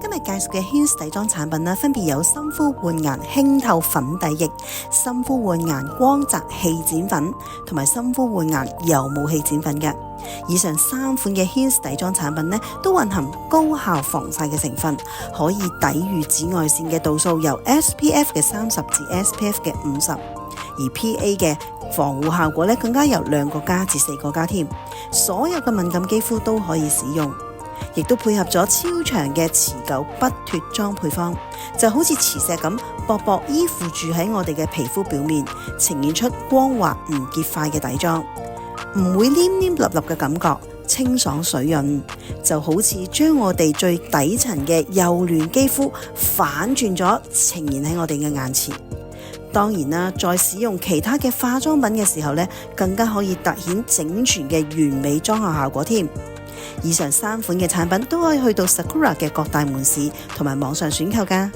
今日介紹嘅 Hins 底妝產品分別有深膚煥顏輕透粉底液、深膚煥顏光澤氣剪粉同埋深膚煥顏油霧氣剪粉嘅。以上3款嘅 Hins 底妝產品都蘊含高效防曬嘅成分，可以抵禦紫外線嘅度數由 SPF 嘅30至 SPF 嘅50，而 PA 嘅防護效果更加由2個加至4個加添。所有嘅敏感肌膚都可以使用，亦都配合咗超長嘅持久不脫妝配方，就好似磁石咁薄薄依附住喺我哋嘅皮膚表面，呈現出光滑唔結塊嘅底妝，唔會黏黏立立嘅感覺，清爽水潤，就好似將我哋最底層嘅幼嫩肌膚反轉咗，呈現喺我哋嘅眼前。當然啦，在使用其他嘅化妝品嘅時候更加可以凸顯整全嘅完美妝效效果添。以上3款嘅產品都可以去到 Sakura 嘅各大門市同埋網上選購㗎。